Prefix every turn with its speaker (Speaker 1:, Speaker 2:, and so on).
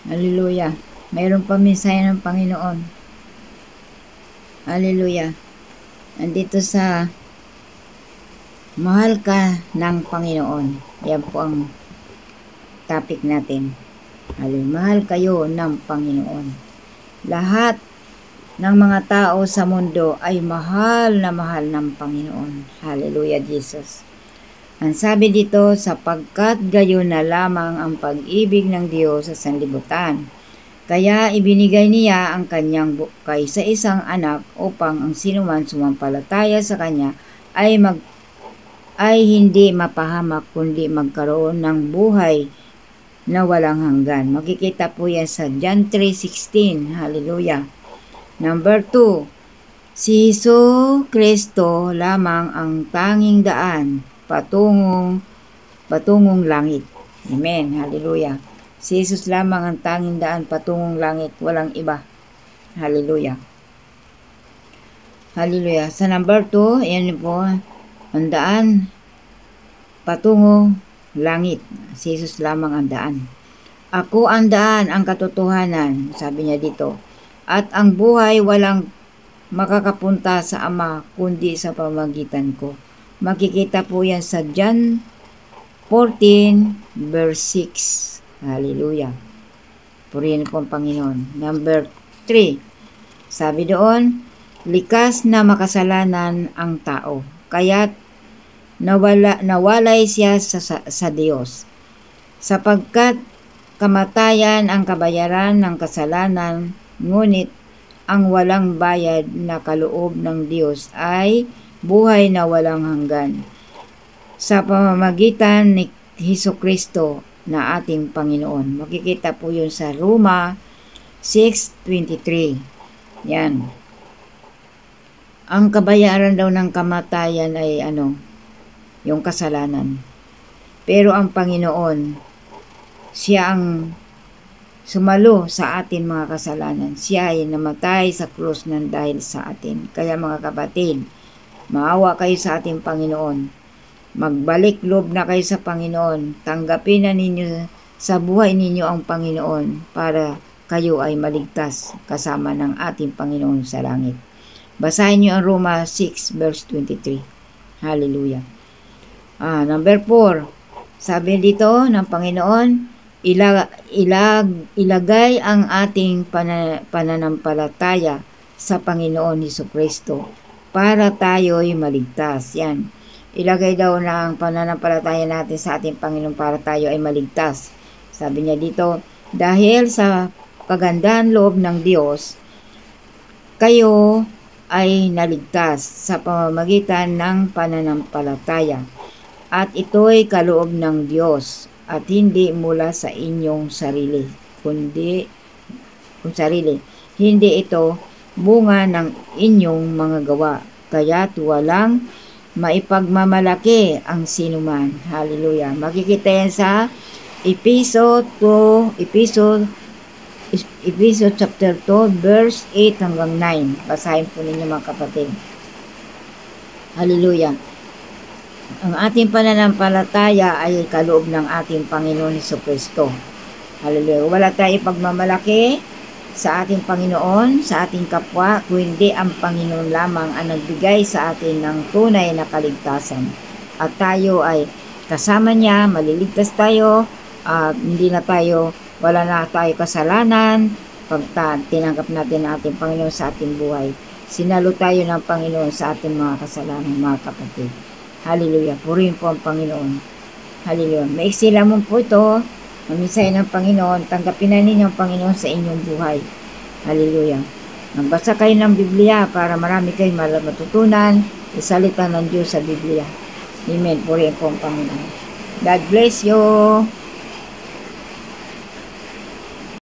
Speaker 1: Hallelujah. Mayroon pa mensahe ng Panginoon. Hallelujah. Andito sa mahal ka ng Panginoon. Yan po ang topic natin. Hallelujah. Mahal kayo ng Panginoon. Lahat ng mga tao sa mundo ay mahal ng Panginoon. Hallelujah, Jesus. Ang sabi dito, sapagkat gayon na lamang ang pag-ibig ng Diyos sa sanlibutan. Kaya ibinigay niya ang kanyang kaisa-isang anak upang ang sinuman sumampalataya sa kanya ay hindi mapahamak kundi magkaroon ng buhay na walang hanggan. Makikita po yan sa John 3:16. Hallelujah. Number 2, si Hesus Kristo lamang ang tanging daan patungong langit. Amen. Hallelujah. Si Jesus lamang ang tanging daan patungong langit, walang iba. Hallelujah. Hallelujah. Sa number 2, yan po, ang daan patungo langit. Si Jesus lamang ang daan. Ako ang daan, ang katotohanan, sabi niya dito. At ang buhay walang makakapunta sa Ama kundi sa pamamagitan ko. Makikita po yan sa John 14 verse 6. Hallelujah. Purihin po ang Panginoon. Number 3. Sabi doon, likas na makasalanan ang tao, kaya't nawalay siya sa Diyos. Sapagkat kamatayan ang kabayaran ng kasalanan, ngunit ang walang bayad na kaloob ng Diyos ay buhay na walang hanggan sa pamamagitan ni Hesukristo na ating Panginoon. Makikita po yun sa Roma 6:23. Yan. Ang kabayaran daw ng kamatayan ay yung kasalanan. Pero ang Panginoon, siya ang sumalo sa atin mga kasalanan. Siya ay namatay sa krus ng dahil sa atin. Kaya mga kapatid, maawa kayo sa ating Panginoon. Magbalik loob na kayo sa Panginoon. Tanggapin na ninyo sa buhay ninyo ang Panginoon para kayo ay maligtas kasama ng ating Panginoon sa langit. Basahin niyo ang Roma 6 verse 23. Hallelujah. Number 4. Sabi dito ng Panginoon, ilagay ang ating pananampalataya sa Panginoon Hesukristo para tayo'y maligtas. Yan. Ilagay daw na ang pananampalataya natin sa ating Panginoon para tayo ay maligtas. Sabi niya dito, dahil sa kagandahan loob ng Diyos, kayo ay naligtas sa pamamagitan ng pananampalataya. At ito'y kaloob ng Diyos at hindi mula sa inyong sarili, Hindi ito bunga ng inyong mga gawa, kaya't walang maipagmamalaki ang sinuman. Hallelujah. Makikita yan sa Episode chapter 2 verse 8 hanggang 9. Basahin po ninyo mga kapatid. Hallelujah. Ang ating pananampalataya ay kaloob ng ating Panginoon Hesukristo. Hallelujah. Wala tayong ipagmamalaki sa ating Panginoon, sa ating kapwa, kundi ang Panginoon lamang ang nagbigay sa atin ng tunay na kaligtasan. At tayo ay kasama niya, maliligtas tayo, at wala na tayo kasalanan, pag tinanggap natin ang ating Panginoon sa ating buhay. Sinalo tayo ng Panginoon sa ating mga kasalanan, mga kapatid. Hallelujah. Purihin po ang Panginoon. Hallelujah. Maiksi lamang po ito. Mamisay ng Panginoon. Tanggapin na ninyo ang Panginoon sa inyong buhay. Hallelujah. Magbasa kayo ng Biblia para marami kayong matutunan sa salita ng Diyos sa Biblia. Amen. Purihin po ang Panginoon. God bless you.